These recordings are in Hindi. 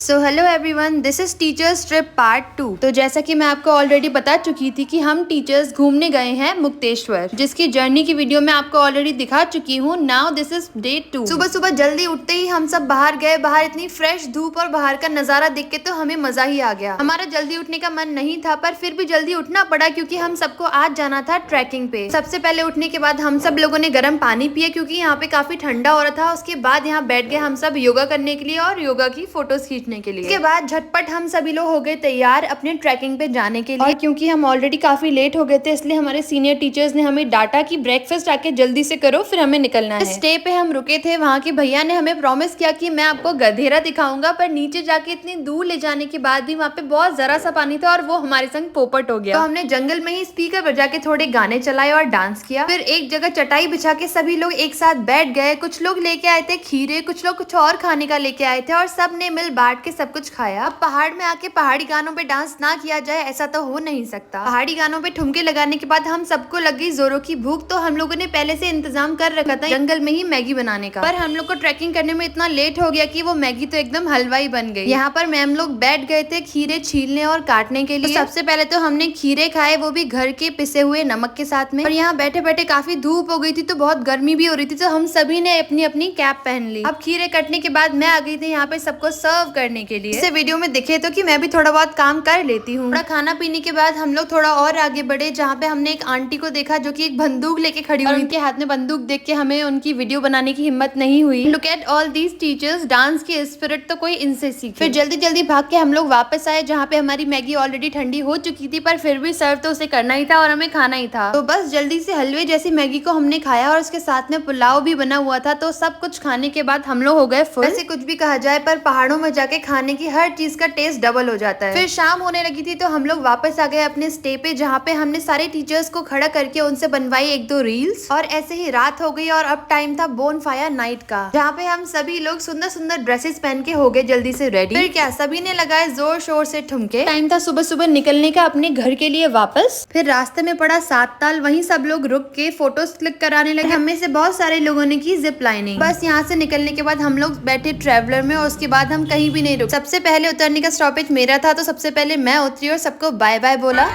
So hello everyone, this is teachers trip part 2। तो जैसा कि मैं आपको ऑलरेडी बता चुकी थी कि हम टीचर्स घूमने गए हैं मुक्तेश्वर, जिसकी जर्नी की वीडियो मैं आपको ऑलरेडी दिखा चुकी हूँ। Now this is day 2। सुबह सुबह जल्दी उठते ही हम सब बाहर गए। बाहर इतनी फ्रेश धूप और बाहर का नजारा देख के तो हमें मजा ही आ गया। हमारा जल्दी उठने का मन नहीं था, पर फिर भी जल्दी उठना पड़ा क्योंकि हम सबको आज जाना था ट्रैकिंग पे। सबसे पहले उठने के बाद हम सब लोगों ने गर्म पानी पिया क्योंकि यहाँ पे काफी ठंडा हो रहा था। उसके बाद यहाँ बैठ गए हम सब योगा करने के लिए और योगा की फोटोज खींचने के लिए। इसके बाद झटपट हम सभी लोग हो गए तैयार अपने ट्रैकिंग पे जाने के लिए। और क्योंकि हम ऑलरेडी काफी लेट हो गए थे, इसलिए हमारे सीनियर टीचर्स ने हमें डांटा कि ब्रेकफास्ट आके जल्दी से करो, फिर हमें निकलना है। स्टे पे हम रुके थे, वहाँ के भैया ने हमें प्रॉमिस किया कि मैं आपको गधेरा दिखाऊंगा, पर नीचे जाके इतनी दूर ले जाने के बाद भी वहाँ पे बहुत जरा सा पानी था और वो हमारे संग पोपट हो गया। तो हमने जंगल में ही स्पीकर बजा के थोड़े गाने चलाए और डांस किया। फिर एक जगह चटाई बिछा के सभी लोग एक साथ बैठ गए। कुछ लोग लेके आए थे खीरे, कुछ लोग कुछ और खाने का लेके आए थे और सब ने मिल बांट के सब कुछ खाया। अब पहाड़ में आके पहाड़ी गानों पे डांस ना किया जाए ऐसा तो हो नहीं सकता। पहाड़ी गानों पे ठुमके लगाने के बाद हम सबको लग गई जोरों की भूख। तो हम लोगों ने पहले से इंतजाम कर रखा था जंगल में ही मैगी बनाने का, पर हम लोग को ट्रैकिंग करने में इतना लेट हो गया कि वो मैगी तो एकदम हलवाई बन गई। यहाँ पर मैम लोग बैठ गए थे खीरे छीलने और काटने के लिए। तो सबसे पहले तो हमने खीरे खाए, वो भी घर के पिसे हुए नमक के साथ में। और यहाँ बैठे बैठे काफी धूप हो गई थी तो बहुत गर्मी भी हो रही थी, तो हम सभी ने अपनी अपनी कैप पहन ली। अब खीरे कटने के बाद मैं आ गई थी यहाँ पे सबको सर्व करने के लिए। इसे वीडियो में दिखे तो कि मैं भी थोड़ा बहुत काम कर लेती हूँ। थोड़ा खाना पीने के बाद हम लोग थोड़ा और आगे बढ़े, जहाँ पे हमने एक आंटी को देखा जो कि एक बंदूक लेके खड़ी हुई। उनके हाथ में बंदूक देख के हमें उनकी वीडियो बनाने की हिम्मत नहीं हुई। Look at all these teachers, dance की स्पिरिट तो कोई इनसे सीखे। फिर जल्दी जल्दी भाग के हम लोग वापस आए, जहाँ पे हमारी मैगी ऑलरेडी ठंडी हो चुकी थी, पर फिर भी सर्व तो उसे करना ही था और हमें खाना ही था। तो बस जल्दी से हलवे जैसी मैगी को हमने खाया और उसके साथ में पुलाव भी बना हुआ था। तो सब कुछ खाने के बाद हम लोग हो गए फुल। वैसे कुछ भी कहा जाए, पर पहाड़ों में जाके खाने की हर चीज का टेस्ट डबल हो जाता है। फिर शाम होने लगी थी तो हम लोग वापस आ गए अपने स्टे पे, जहाँ पे हमने सारे टीचर्स को खड़ा करके उनसे बनवाई एक दो रील्स। और ऐसे ही रात हो गई और अब टाइम था बोन फायर नाइट का, जहाँ पे हम सभी लोग सुंदर सुंदर ड्रेसेस पहन के हो गए जल्दी से रेडी। फिर क्या सभी ने लगाए जोर शोर से ठुमके। टाइम था सुबह सुबह निकलने का अपने घर के लिए वापस। फिर रास्ते में पड़ा 7 ताल, वहीं सब लोग रुक के फोटोज क्लिक कराने लगे। हमें से बहुत सारे लोगों ने की जिप लाइनिंग। बस यहाँ से निकलने के बाद हम लोग बैठे ट्रेवलर में और उसके बाद हम कहीं भी नहीं रुके। सबसे पहले उतरने का स्टॉपेज मेरा था, तो सबसे पहले मैं उतरी और सबको बाय बाय बोला।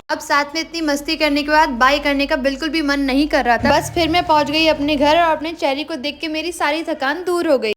अब साथ में इतनी मस्ती करने के बाद बाय करने का बिल्कुल भी मन नहीं कर रहा था। बस फिर मैं पहुंच गई अपने घर और अपने चेहरे को देख के मेरी सारी थकान दूर हो गई।